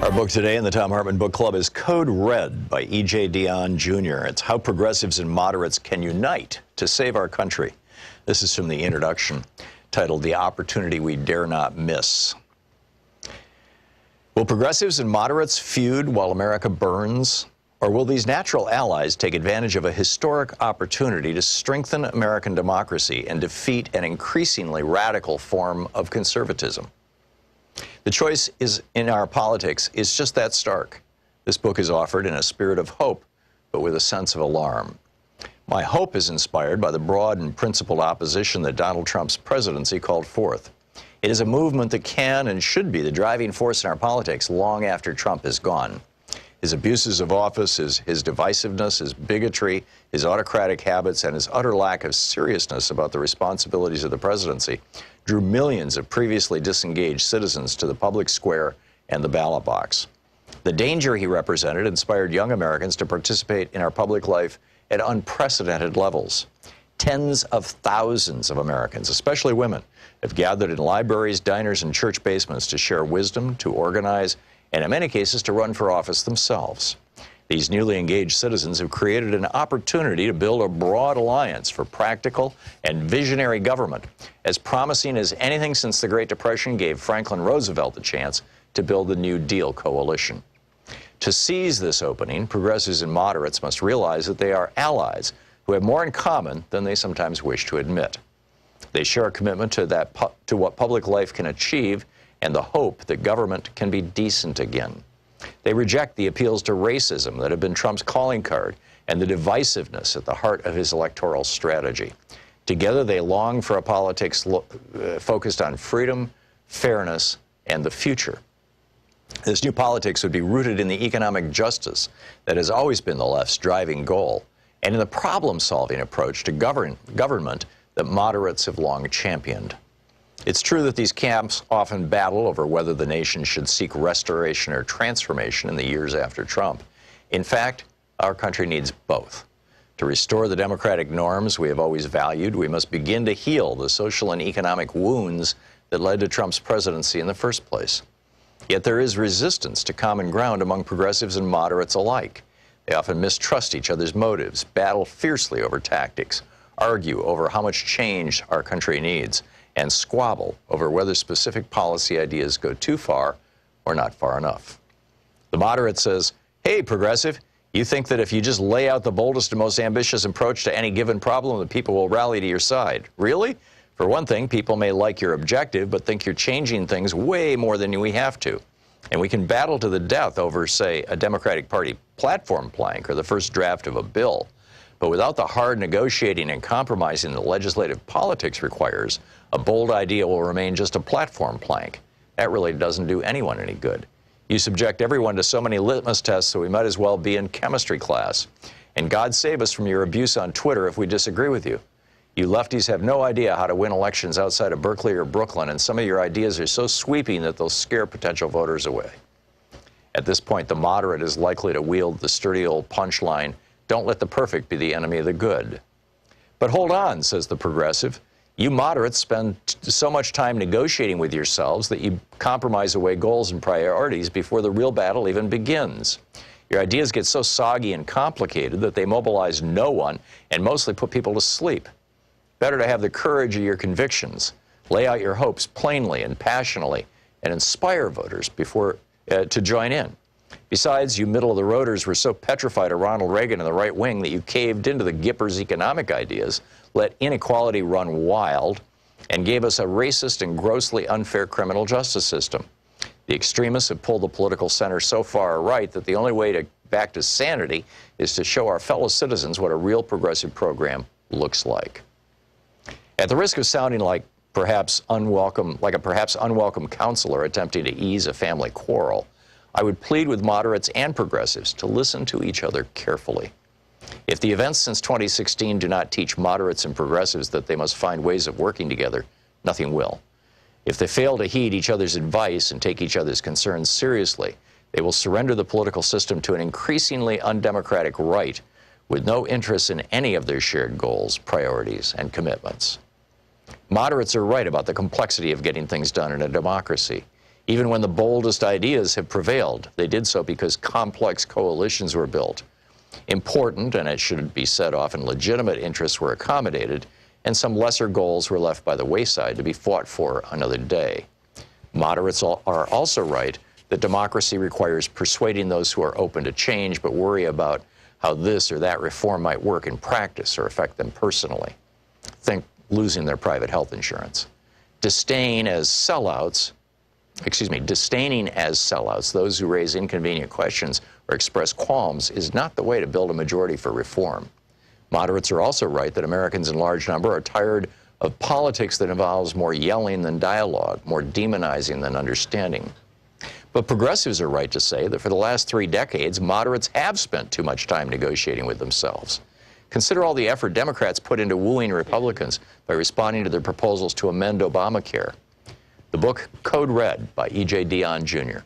Our book today in the Thom Hartmann Book Club is Code Red by E.J. Dionne Jr. It's how progressives and moderates can unite to save our country. This is from the introduction, titled The Opportunity We Dare Not Miss. Will progressives and moderates feud while America burns? Or will these natural allies take advantage of a historic opportunity to strengthen American democracy and defeat an increasingly radical form of conservatism? The choice in our politics is just that stark. This book is offered in a spirit of hope, but with a sense of alarm. My hope is inspired by the broad and principled opposition that Donald Trump's presidency called forth. It is a movement that can and should be the driving force in our politics long after Trump is gone. His abuses of office, his divisiveness, his bigotry, his autocratic habits, and his utter lack of seriousness about the responsibilities of the presidency drew millions of previously disengaged citizens to the public square and the ballot box. The danger he represented inspired young Americans to participate in our public life at unprecedented levels. Tens of thousands of Americans, especially women, have gathered in libraries, diners, and church basements to share wisdom, to organize, and in many cases to run for office themselves. These newly engaged citizens have created an opportunity to build a broad alliance for practical and visionary government, as promising as anything since the Great Depression gave Franklin Roosevelt the chance to build the New Deal coalition. To seize this opening, progressives and moderates must realize that they are allies who have more in common than they sometimes wish to admit. They share a commitment to what public life can achieve and the hope that government can be decent again. They reject the appeals to racism that have been Trump's calling card and the divisiveness at the heart of his electoral strategy. Together, they long for a politics focused on freedom, fairness, and the future. This new politics would be rooted in the economic justice that has always been the left's driving goal, and in the problem-solving approach to government that moderates have long championed. It's true that these camps often battle over whether the nation should seek restoration or transformation in the years after Trump. In fact, our country needs both. To restore the democratic norms we have always valued, we must begin to heal the social and economic wounds that led to Trump's presidency in the first place. Yet there is resistance to common ground among progressives and moderates alike. They often mistrust each other's motives, battle fiercely over tactics, argue over how much change our country needs, and squabble over whether specific policy ideas go too far or not far enough. The moderate says, hey, progressive, you think that if you just lay out the boldest and most ambitious approach to any given problem, the people will rally to your side. Really? For one thing, people may like your objective, but think you're changing things way more than we have to. And we can battle to the death over, say, a Democratic Party platform plank or the first draft of a bill. But without the hard negotiating and compromising that legislative politics requires, a bold idea will remain just a platform plank. That really doesn't do anyone any good. You subject everyone to so many litmus tests, so we might as well be in chemistry class. And God save us from your abuse on Twitter if we disagree with you. You lefties have no idea how to win elections outside of Berkeley or Brooklyn, and some of your ideas are so sweeping that they'll scare potential voters away. At this point, the moderate is likely to wield the sturdy old punchline, don't let the perfect be the enemy of the good. But hold on, says the progressive. You moderates spend so much time negotiating with yourselves that you compromise away goals and priorities before the real battle even begins. Your ideas get so soggy and complicated that they mobilize no one and mostly put people to sleep. Better to have the courage of your convictions, lay out your hopes plainly and passionately, and inspire voters to join in. Besides, you middle-of-the-roaders were so petrified of Ronald Reagan and the right wing that you caved into the Gipper's economic ideas, let inequality run wild, and gave us a racist and grossly unfair criminal justice system. The extremists have pulled the political center so far right that the only way back to sanity is to show our fellow citizens what a real progressive program looks like. At the risk of sounding like a perhaps unwelcome counselor attempting to ease a family quarrel, I would plead with moderates and progressives to listen to each other carefully. If the events since 2016 do not teach moderates and progressives that they must find ways of working together, nothing will. If they fail to heed each other's advice and take each other's concerns seriously, they will surrender the political system to an increasingly undemocratic right with no interest in any of their shared goals, priorities, and commitments. Moderates are right about the complexity of getting things done in a democracy. Even when the boldest ideas have prevailed, they did so because complex coalitions were built. Important, and it should be said often legitimate, interests were accommodated, and some lesser goals were left by the wayside to be fought for another day. Moderates are also right that democracy requires persuading those who are open to change but worry about how this or that reform might work in practice or affect them personally. Think losing their private health insurance. Disdaining as sellouts, those who raise inconvenient questions or express qualms, is not the way to build a majority for reform. Moderates are also right that Americans in large number are tired of politics that involves more yelling than dialogue, more demonizing than understanding. But progressives are right to say that for the last 3 decades, moderates have spent too much time negotiating with themselves. Consider all the effort Democrats put into wooing Republicans by responding to their proposals to amend Obamacare. The book Code Red by E.J. Dionne, Jr.